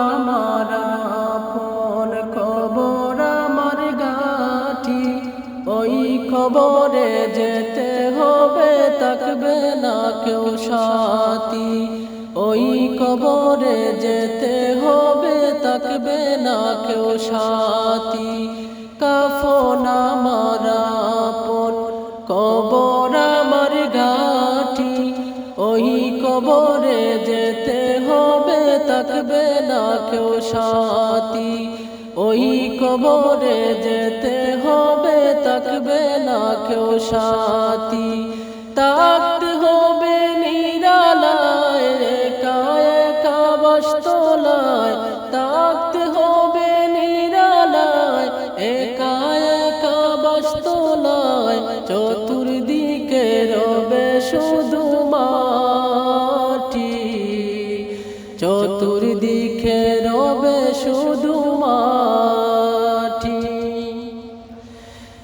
আমার আপন কবর আমার গাঠি ওই কবরে যেতে হবে থাকবে না কেউ সাথী ওই কবরে যেতে হবে থাকবে না কেউ সাথী কাফন আমার আপন কবর আমার গাঠি ওই কবরে যেতে হবে থাকবে না কেউ সাথী ওই কবরে যেতে হবে থাকবে না কেউ সাথী থাকতে হবে নিরালায় একা একা বাসতলায় থাকতে হবে নিরালায় একা একা বাসতলায় চতুর্দিকে রবে শুধু মাটি চতুর্দিকে রবে শুধু মাটি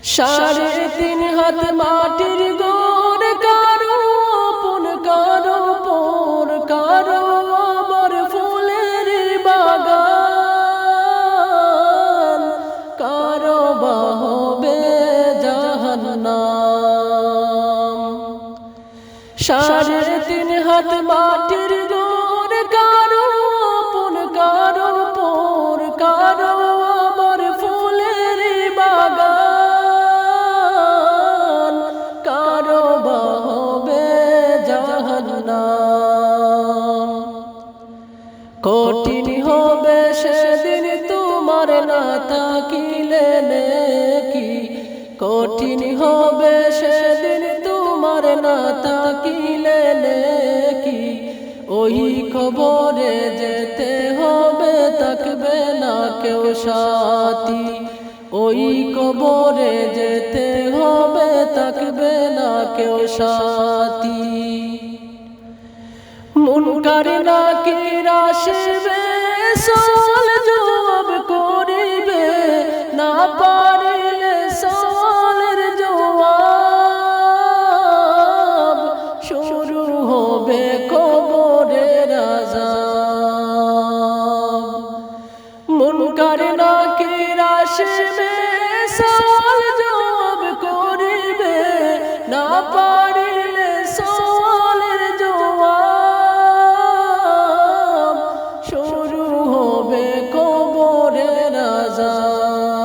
3.5 হাত মাটির গড় কারো আপন কারো পর কারো আবার ফুলের বাগান কারো বা হবে জাহান্নাম 3.5 হাত মাটির গড় কারো আপন কারো পর কারো আবার ফুলের বাগান কারো বা হবে জাহান্নাম কঠিন হবে সেদিন তোমার না থাকিলে নেকি কঠিন হবে সেদিন তোমার না থাকিলে নেকি ওই কবরে যেতে হবে থাকবে না কেউ সাথী ওই কবরে যেতে হবে থাকবে না কেউ সাথী মুনকার নাকির আসবে সওয়াল জবাব করিবে না পারিলে সওয়ালের জবাব শুরু হবে কবরের আযাব মুনকার নাকির আসবে সওয়াল জবাব করিবে না পারিলে সওয়ালের জবাব শুরু হবে কবরের আযাব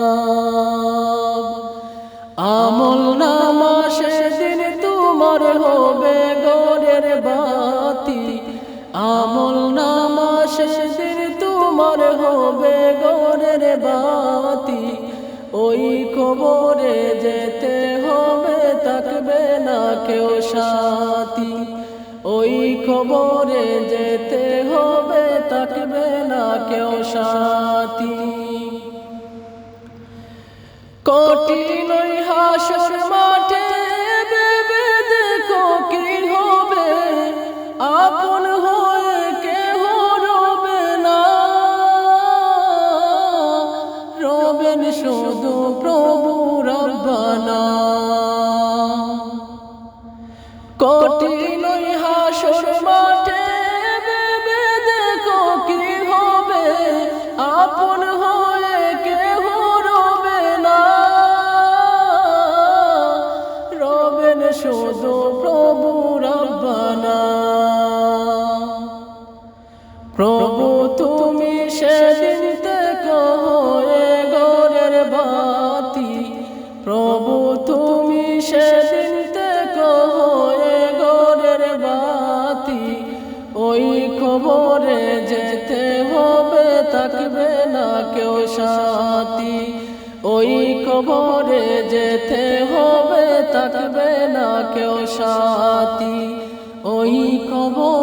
আমল নামা সেদিন তোমার হবে ঘরের বাতি আমল নামা সেদিন তোমার হবে ঘরের বাতি ওই কবরে যেতে হবে থাকবে না কেউ সাথী ওই কবরে যেতে হবে থাকবে না কেউ সাথী কঠিন ওই হাসর মাঠে ভেবে দেখো কি হবে আপন হয়ে কেহ রবে না রবেন শুধু প্রভু রব্বানা কঠিন ওই হাসর মাঠে ভেবে দেখো কি হবে আপন হয়ে কেহ রবে না রবেন শুধু প্রভু রব্বানা প্রভু তুমি সেদিন থেকে হয়ে ঘরের বাতি প্রভু তুমি সেদিন থেকে হয়ে ঘরের বাতি ওই কবরে যেতে হবে থাকবে না কেউ সাথী ওই কবরে যেতে হবে থাকবে না কেউ সাথী ওই কবর